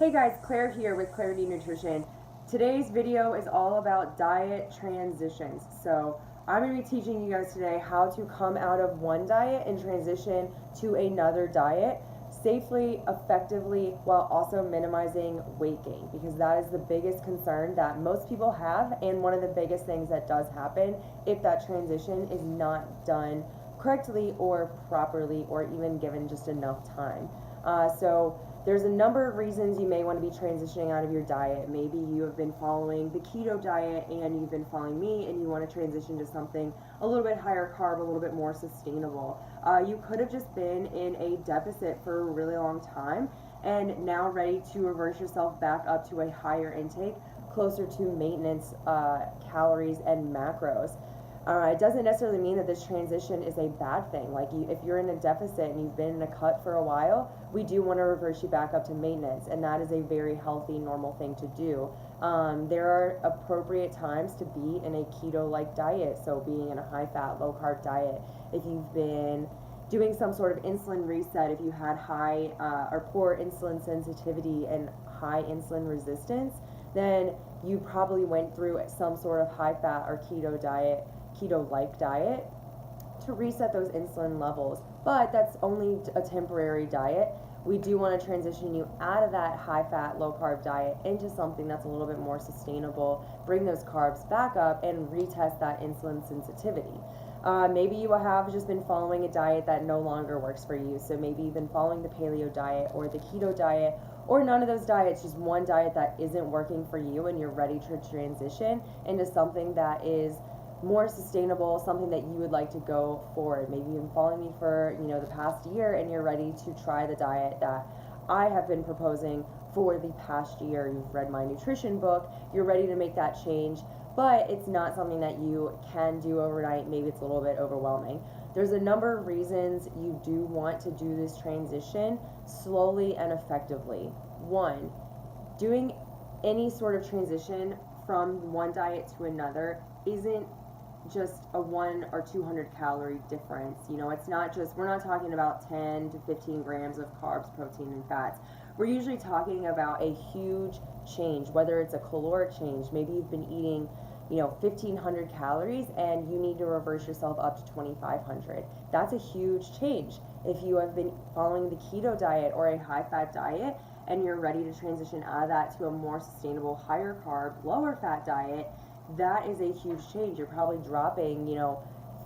Hey guys, Claire here with Clarity Nutrition. Today's video is all about diet transitions. So I'm going to be teaching you guys today how to come out of one diet and transition to another diet safely, effectively, while also minimizing weight gain, because that is the biggest concern that most people have, and one of the biggest things that does happen if that transition is not done correctly or properly, or even given just enough time. So there's a number of reasons you may want to be transitioning out of your diet. Maybe you have been following the keto diet and you've been following me and you want to transition to something a little bit higher carb, a little bit more sustainable. You could have just been in a deficit for a really long time and now ready to reverse yourself back up to a higher intake, closer to maintenance calories and macros. It doesn't necessarily mean that this transition is a bad thing. If you're in a deficit and you've been in a cut for a while, we do want to reverse you back up to maintenance, and that is a very healthy, normal thing to do. There are appropriate times to be in a keto-like diet, so being in a high-fat, low-carb diet. If you've been doing some sort of insulin reset, if you had high or poor insulin sensitivity and high insulin resistance, then you probably went through some sort of high-fat or keto-like diet to reset those insulin levels. But that's only a temporary diet. We do want to transition you out of that high-fat, low-carb diet into something that's a little bit more sustainable, bring those carbs back up, and retest that insulin sensitivity. Maybe you have just been following a diet that no longer works for you. So maybe you've been following the paleo diet or the keto diet, or none of those diets, just one diet that isn't working for you, and you're ready to transition into something that is more sustainable, something that you would like to go forward. Maybe you've been following me for the past year and you're ready to try the diet that I have been proposing for the past year. You've read my nutrition book, you're ready to make that change, but it's not something that you can do overnight. Maybe it's a little bit overwhelming. There's a number of reasons you do want to do this transition slowly and effectively. One, doing any sort of transition from one diet to another isn't just a 1 or 200 calorie difference. It's not just, we're not talking about 10 to 15 grams of carbs, protein, and fats. We're usually talking about a huge change, whether it's a caloric change. Maybe you've been eating 1,500 calories and you need to reverse yourself up to 2,500. That's a huge change. If you have been following the keto diet or a high-fat diet and you're ready to transition out of that to a more sustainable, higher carb, lower fat diet, that is a huge change. You're probably dropping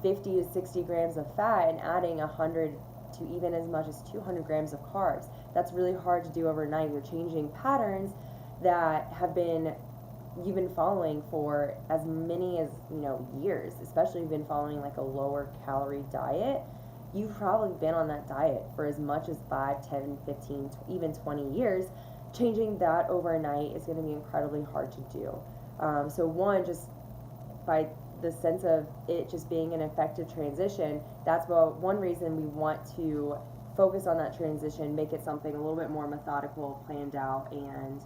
50 to 60 grams of fat and adding 100 to even as much as 200 grams of carbs. That's really hard to do overnight. You're changing patterns that you've been following for as many as years. Especially if you've been following like a lower calorie diet, you've probably been on that diet for as much as 5, 10, 15, even 20 years. Changing that overnight is going to be incredibly hard to do. So one, just by the sense of it just being an effective transition, that's one reason we want to focus on that transition, make it something a little bit more methodical, planned out, and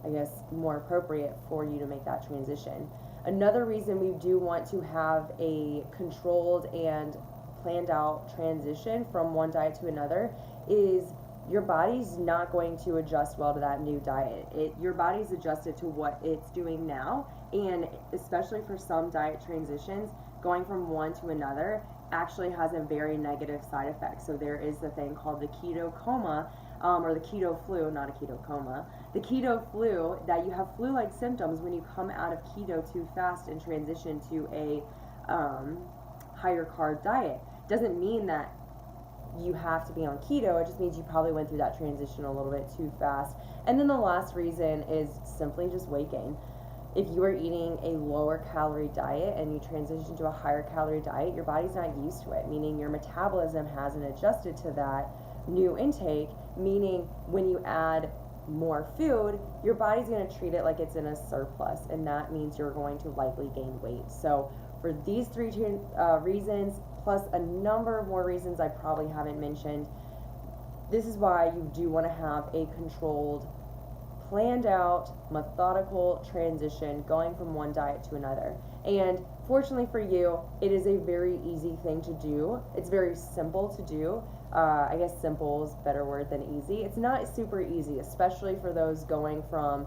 I guess more appropriate for you to make that transition. Another reason we do want to have a controlled and planned out transition from one diet to another is your body's not going to adjust well to that new diet. Your body's adjusted to what it's doing now, and especially for some diet transitions, going from one to another actually has a very negative side effect. So there is the thing called the keto coma, or the keto flu, not a keto coma. The keto flu, that you have flu-like symptoms when you come out of keto too fast and transition to a higher carb diet. Doesn't mean that you have to be on keto. It just means you probably went through that transition a little bit too fast. And then the last reason is simply just weight gain. If you are eating a lower calorie diet and you transition to a higher calorie diet, your body's not used to it, meaning your metabolism hasn't adjusted to that new intake, meaning when you add more food, your body's going to treat it like it's in a surplus, and that means you're going to likely gain weight. So for these three reasons, plus a number of more reasons I probably haven't mentioned, this is why you do want to have a controlled, planned out, methodical transition going from one diet to another. And Fortunately for you, it is a very easy thing to do. It's very simple to do. I guess simple is a better word than easy. It's not super easy, especially for those going from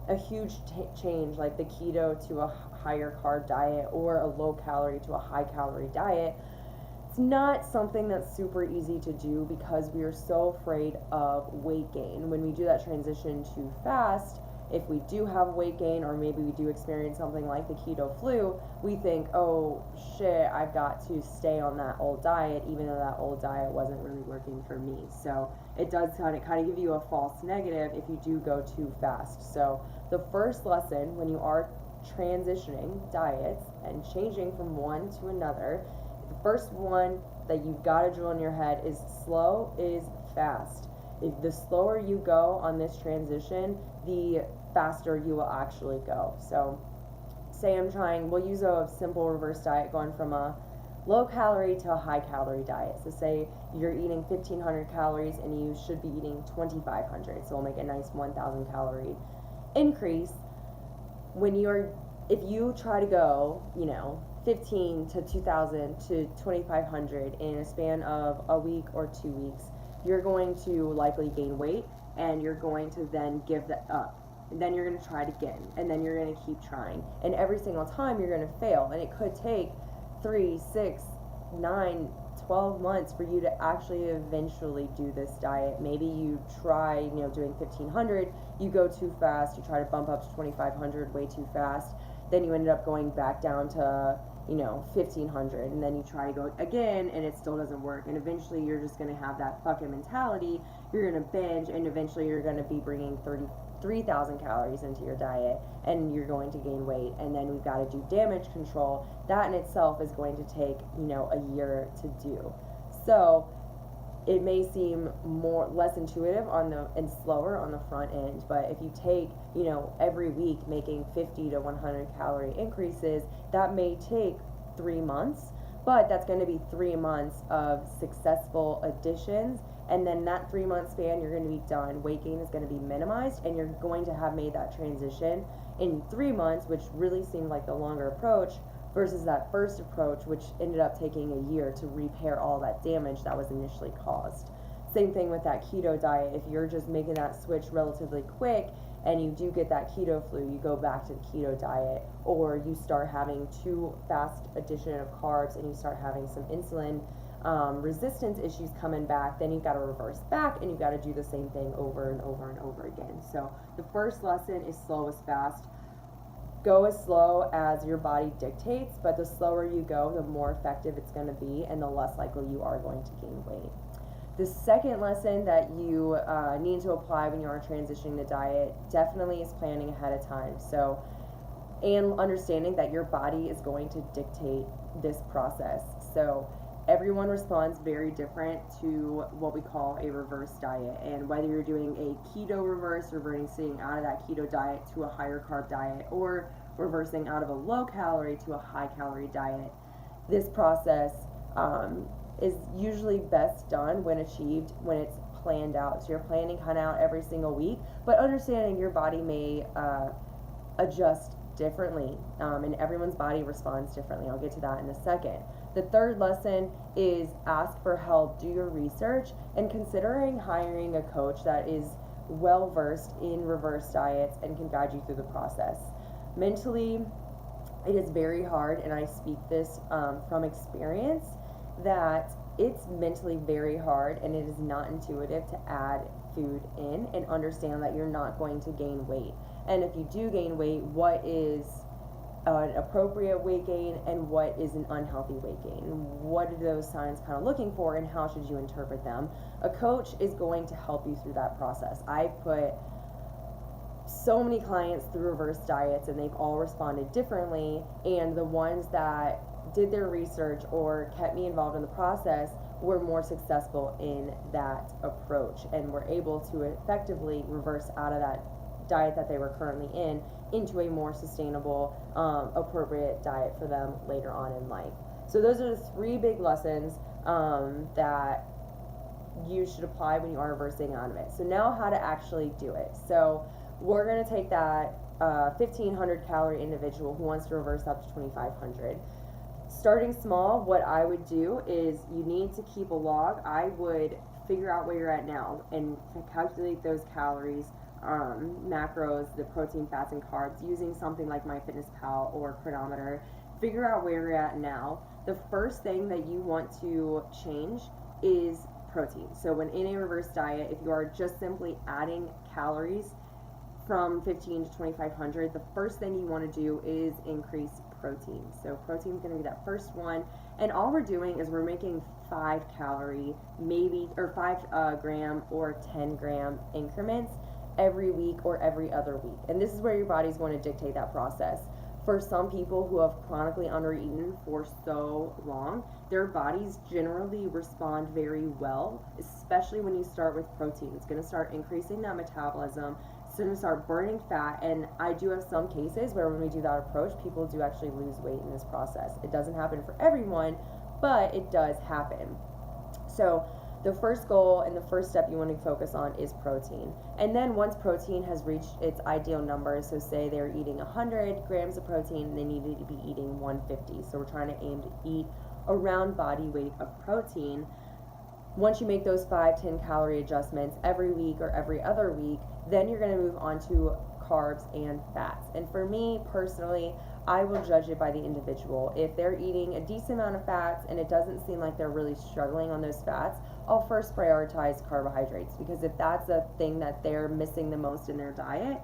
a huge change like the keto to a higher carb diet or a low calorie to a high calorie diet. It's not something that's super easy to do because we are so afraid of weight gain. When we do that transition too fast, if we do have weight gain or maybe we do experience something like the keto flu, we think, oh shit, I've got to stay on that old diet even though that old diet wasn't really working for me. So it does kind of give you a false negative if you do go too fast. So the first lesson when you are transitioning diets and changing from one to another, the first one that you've got to drill in your head is slow is fast. If the slower you go on this transition, the faster you will actually go. So say we'll use a simple reverse diet going from a low calorie to a high calorie diet. So say you're eating 1,500 calories and you should be eating 2,500. So we'll make a nice 1,000 calorie increase. If you try to go, 15 to 2,000 to 2,500 in a span of a week or 2 weeks, you're going to likely gain weight and you're going to then give that up. And then you're going to try it again, and then you're going to keep trying. And every single time you're going to fail. And it could take 3, 6, 9, 12 months for you to actually eventually do this diet. Maybe you try, doing 1,500, you go too fast, you try to bump up to 2,500 way too fast, then you ended up going back down to 1,500, and then you try to go again and it still doesn't work, and eventually you're just going to have that fucking mentality. You're going to binge, and eventually you're going to be bringing 3,000 calories into your diet, and you're going to gain weight, and then we've got to do damage control. That in itself is going to take a year to do. So it may seem less intuitive and slower on the front end, but if you take every week making 50 to 100 calorie increases, that may take 3 months, but that's going to be 3 months of successful additions, and then that 3 month span you're going to be done. Weight gain is going to be minimized, and you're going to have made that transition in 3 months, which really seemed like the longer approach versus that first approach, which ended up taking a year to repair all that damage that was initially caused. Same thing with that keto diet. If you're just making that switch relatively quick and you do get that keto flu, you go back to the keto diet, or you start having too fast addition of carbs and you start having some insulin resistance issues coming back, then you've got to reverse back and you've got to do the same thing over and over and over again. So the first lesson is slow is fast. Go as slow as your body dictates, but the slower you go, the more effective it's going to be and the less likely you are going to gain weight. The second lesson that you need to apply when you are transitioning the diet definitely is planning ahead of time. So, and understanding that your body is going to dictate this process. So everyone responds very different to what we call a reverse diet, and whether you're doing a keto reverse, reversing out of that keto diet to a higher carb diet, or reversing out of a low calorie to a high calorie diet, this process is usually best done when it's planned out. So you're planning kind of out every single week, but understanding your body may adjust differently, and everyone's body responds differently. I'll get to that in a second. The third lesson is ask for help, do your research, and considering hiring a coach that is well versed in reverse diets and can guide you through the process. Mentally, it is very hard, and I speak this from experience, that it's mentally very hard and it is not intuitive to add food in and understand that you're not going to gain weight. And if you do gain weight, what is an appropriate weight gain and what is an unhealthy weight gain? What are those signs kind of looking for, and how should you interpret them? A coach is going to help you through that process. I put so many clients through reverse diets and they've all responded differently, and the ones that did their research or kept me involved in the process were more successful in that approach and were able to effectively reverse out of that diet that they were currently in into a more sustainable, appropriate diet for them later on in life. So those are the 3 big lessons that you should apply when you are reversing out of it. So now how to actually do it. So we're going to take that 1500 calorie individual who wants to reverse up to 2500. Starting small, what I would do is you need to keep a log. I would figure out where you're at now and calculate those calories, macros, the protein, fats, and carbs using something like MyFitnessPal or Chronometer. Figure out where you're at now. The first thing that you want to change is protein. So when in a reverse diet, if you are just simply adding calories from 15 to 2500, the first thing you want to do is increase protein. So protein is going to be that first one, and all we're doing is we're making 5 calorie, maybe, or 5 gram or 10 gram increments every week or every other week. And this is where your body's going to dictate that process. For some people who have chronically undereaten for so long, their bodies generally respond very well, especially when you start with protein. It's going to start increasing that metabolism. It's going to start burning fat, and I do have some cases where when we do that approach, people do actually lose weight in this process. It doesn't happen for everyone, but it does happen. So the first goal and the first step you want to focus on is protein. And then once protein has reached its ideal number, so say they're eating 100 grams of protein, they need to be eating 150. So we're trying to aim to eat around body weight of protein. Once you make those 5-10 calorie adjustments every week or every other week, then you're going to move on to carbs and fats. And for me personally, I will judge it by the individual. If they're eating a decent amount of fats and it doesn't seem like they're really struggling on those fats, I'll first prioritize carbohydrates, because if that's a thing that they're missing the most in their diet,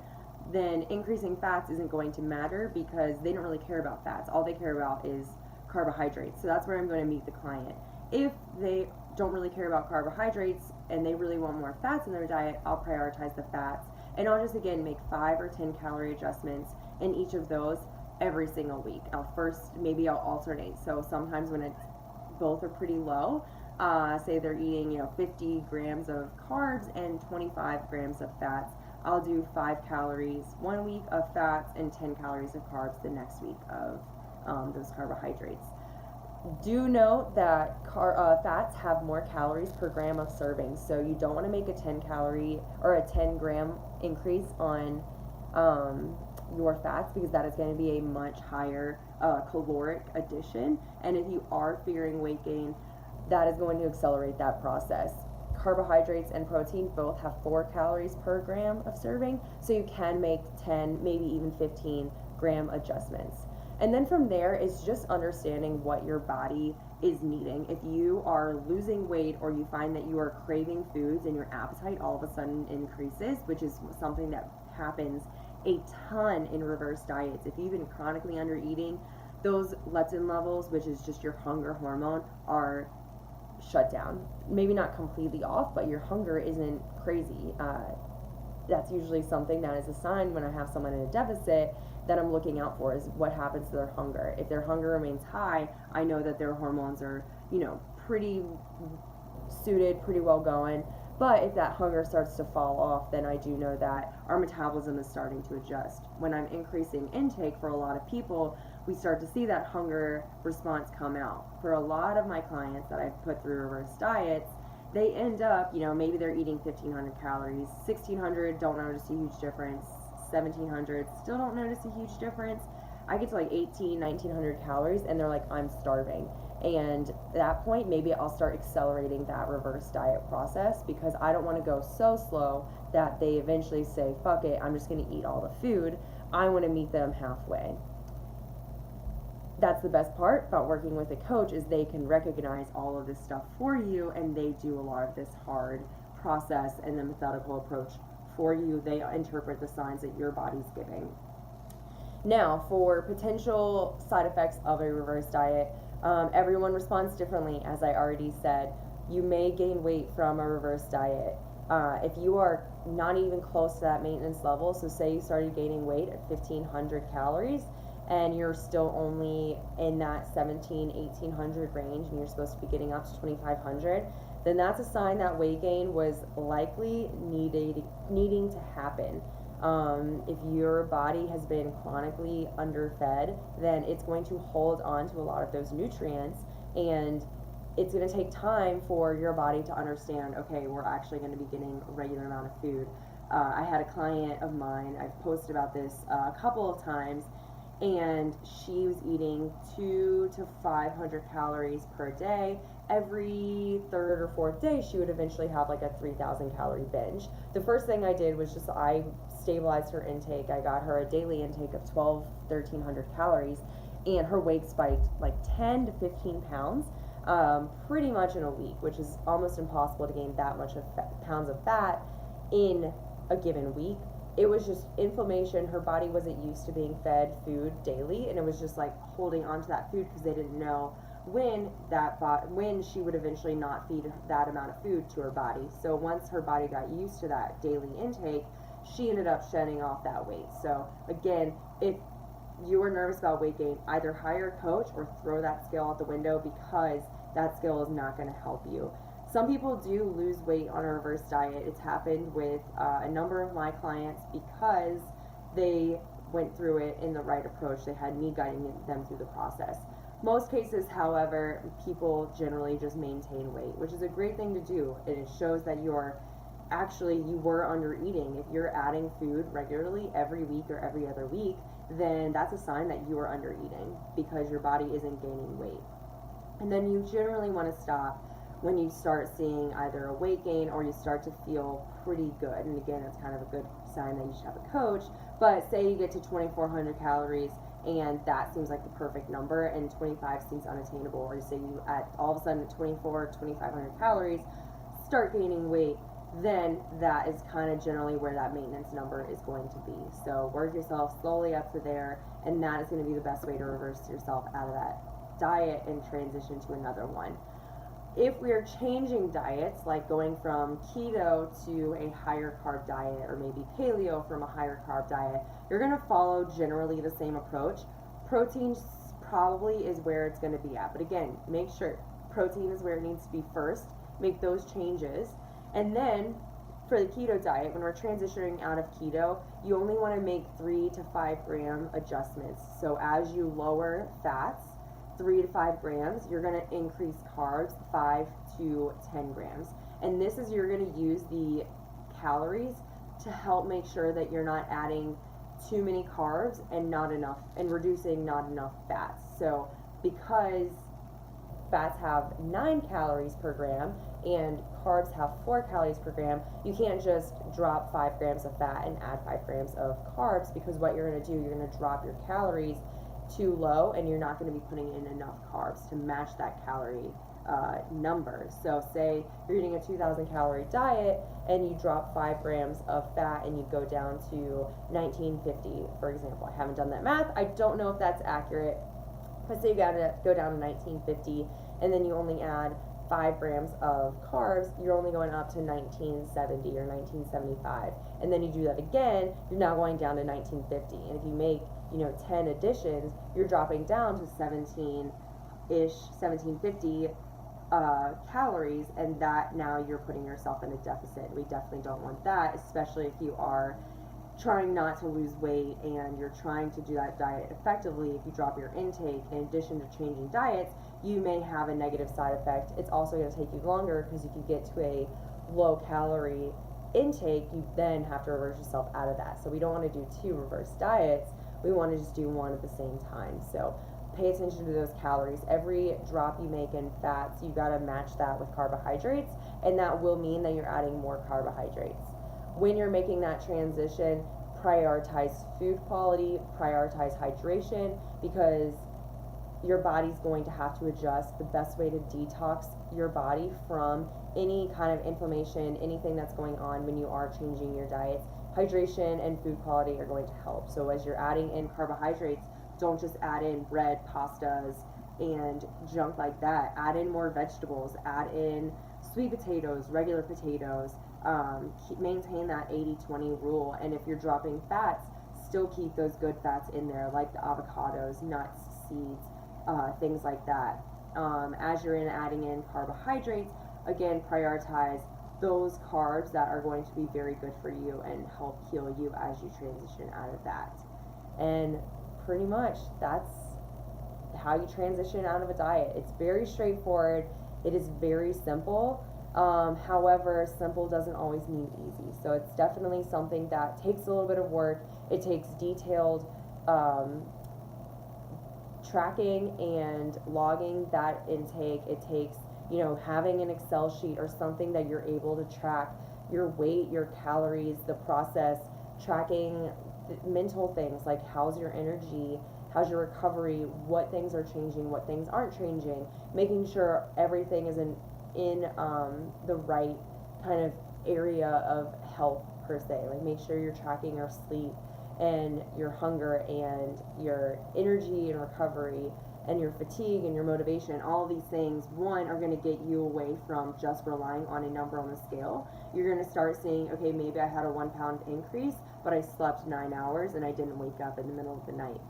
then increasing fats isn't going to matter because they don't really care about fats. All they care about is carbohydrates. So that's where I'm going to meet the client. If they don't really care about carbohydrates and they really want more fats in their diet, I'll prioritize the fats. And I'll just, again, make 5 or 10 calorie adjustments in each of those every single week. Maybe I'll alternate. So sometimes when it's both are pretty low, say they're eating 50 grams of carbs and 25 grams of fats, I'll do 5 calories one week of fats and 10 calories of carbs the next week of those carbohydrates. Do note that fats have more calories per gram of serving, so you don't want to make a 10 calorie or a 10 gram increase on your fats, because that is going to be a much higher caloric addition, and if you are fearing weight gain, that is going to accelerate that process. Carbohydrates and protein both have 4 calories per gram of serving, so you can make 10, maybe even 15 gram adjustments. And then from there is just understanding what your body is needing. If you are losing weight or you find that you are craving foods and your appetite all of a sudden increases, which is something that happens a ton in reverse diets. If you've been chronically under eating, those leptin levels, which is just your hunger hormone, are shut down. Maybe not completely off, but your hunger isn't crazy. That's usually something that is a sign when I have someone in a deficit that I'm looking out for, is what happens to their hunger. If their hunger remains high, I know that their hormones are, pretty suited, pretty well going. But if that hunger starts to fall off, then I do know that our metabolism is starting to adjust. When I'm increasing intake for a lot of people, we start to see that hunger response come out. For a lot of my clients that I've put through reverse diets, they end up, maybe they're eating 1,500 calories, 1,600, don't notice a huge difference, 1,700, still don't notice a huge difference. I get to like 1,900 calories and they're like, I'm starving. And at that point, maybe I'll start accelerating that reverse diet process, because I don't want to go so slow that they eventually say, fuck it, I'm just going to eat all the food. I want to meet them halfway. That's the best part about working with a coach, is they can recognize all of this stuff for you, and they do a lot of this hard process and the methodical approach for you. They interpret the signs that your body's giving. Now, for potential side effects of a reverse diet, everyone responds differently, as I already said. You may gain weight from a reverse diet. If you are not even close to that maintenance level, so say you started gaining weight at 1,500 calories, and you're still only in that 1,700-1,800 range, and you're supposed to be getting up to 2,500, then that's a sign that weight gain was likely needing to happen. If your body has been chronically underfed, then it's going to hold on to a lot of those nutrients, and it's going to take time for your body to understand, okay, we're actually going to be getting a regular amount of food. I had a client of mine, I've posted about this a couple of times, and she was eating 2 to 500 calories per day. Every third or fourth day, she would eventually have like a 3,000 calorie binge. The first thing I did was just I stabilized her intake. I got her a daily intake of 1,300 calories, and her weight spiked like 10 to 15 pounds. Pretty much in a week, which is almost impossible to gain that much of pounds of fat in a given week. It was just inflammation. Her body wasn't used to being fed food daily, and it was just like holding onto that food because they didn't know when she would eventually not feed that amount of food to her body. So once her body got used to that daily intake, she ended up shedding off that weight. So again, if you are nervous about weight gain, either hire a coach or throw that skill out the window, because that skill is not going to help you. Some people do lose weight on a reverse diet. It's happened with a number of my clients because they went through it in the right approach. They had me guiding them through the process. Most cases, however, people generally just maintain weight, which is a great thing to do. And it shows that you were under eating. If you're adding food regularly every week or every other week, then that's a sign that you are under eating because your body isn't gaining weight. And then you generally want to stop when you start seeing either a weight gain or you start to feel pretty good. And again, it's kind of a good sign that you should have a coach. But say you get to 2,400 calories and that seems like the perfect number, and 25 seems unattainable, or you say you at all of a sudden at 2,500 calories start gaining weight, then that is kind of generally where that maintenance number is going to be. So work yourself slowly up to there, and that is going to be the best way to reverse yourself out of that diet and transition to another one. If we are changing diets, like going from keto to a higher carb diet, or maybe paleo from a higher carb diet, you're going to follow generally the same approach. Protein probably is where it's going to be at, but again, make sure protein is where it needs to be first. Make those changes, and then for the keto diet, when we're transitioning out of keto, you only want to make 3 to 5 gram adjustments. So as you lower fats 3 to 5 grams, you're going to increase carbs 5 to 10 grams. And this is, you're going to use the calories to help make sure that you're not adding too many carbs and not enough, and reducing not enough fats. So because fats have 9 calories per gram and carbs have 4 calories per gram, you can't just drop 5 grams of fat and add 5 grams of carbs, because what you're going to do, you're going to drop your calories too low and you're not going to be putting in enough carbs to match that calorie number. So say you're eating a 2,000 calorie diet and you drop 5 grams of fat and you go down to 1950, for example. I haven't done that math. I don't know if that's accurate. But say you gotta go down to 1950 and then you only add 5 grams of carbs, you're only going up to 1970 or 1975. And then you do that again, you're now going down to 1950. And if you make 10 additions, you're dropping down to 1750 calories, and that now you're putting yourself in a deficit. We definitely don't want that, especially if you are trying not to lose weight and you're trying to do that diet effectively. If you drop your intake in addition to changing diets, you may have a negative side effect. It's also going to take you longer, because if you get to a low calorie intake, you then have to reverse yourself out of that. So we don't want to do 2 reverse diets. We want to just do one at the same time. So pay attention to those calories. Every drop you make in fats, you got to match that with carbohydrates, and that will mean that you're adding more carbohydrates. When you're making that transition, prioritize food quality, prioritize hydration, because your body's going to have to adjust. The best way to detox your body from any kind of inflammation, anything that's going on when you are changing your diets, hydration and food quality are going to help. So as you're adding in carbohydrates, don't just add in bread, pastas, and junk like that. Add in more vegetables, add in sweet potatoes, regular potatoes. Maintain that 80-20 rule. And if you're dropping fats, still keep those good fats in there, like the avocados, nuts, seeds, things like that. As you're adding in carbohydrates, again, prioritize those carbs that are going to be very good for you and help heal you as you transition out of that. And pretty much that's how you transition out of a diet. It's very straightforward. It is very simple. However, simple doesn't always mean easy. So it's definitely something that takes a little bit of work. It takes detailed tracking and logging that intake. It takes, having an Excel sheet or something that you're able to track your weight, your calories, the process, tracking mental things like how's your energy, how's your recovery, what things are changing, what things aren't changing, making sure everything is in the right kind of area of health per se. Like make sure you're tracking your sleep and your hunger and your energy and recovery and your fatigue and your motivation. All of these things, one, are going to get you away from just relying on a number on the scale. You're going to start seeing, okay, maybe I had a 1 pound increase, but I slept 9 hours and I didn't wake up in the middle of the night.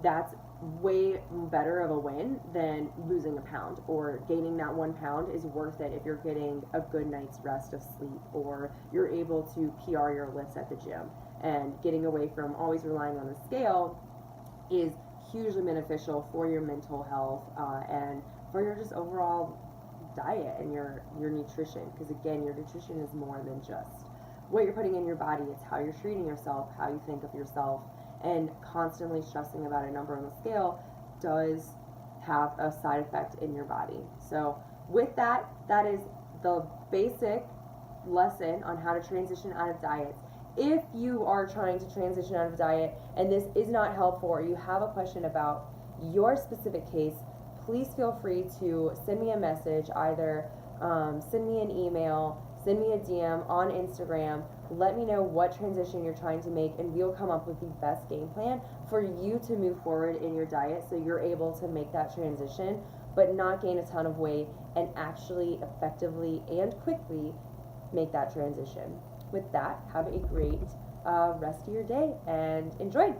That's way better of a win than losing a pound, or gaining that 1 pound is worth it if you're getting a good night's rest of sleep, or you're able to PR your lifts at the gym. And getting away from always relying on the scale is hugely beneficial for your mental health and for your just overall diet and your nutrition, because again, your nutrition is more than just what you're putting in your body. It's how you're treating yourself, how you think of yourself, and constantly stressing about a number on the scale does have a side effect in your body. So with that, that is the basic lesson on how to transition out of diets. If you are trying to transition out of diet and this is not helpful, or you have a question about your specific case, please feel free to send me a message, either send me an email, send me a DM on Instagram. Let me know what transition you're trying to make, and we'll come up with the best game plan for you to move forward in your diet so you're able to make that transition, but not gain a ton of weight and actually effectively and quickly make that transition. With that, have a great rest of your day and enjoy.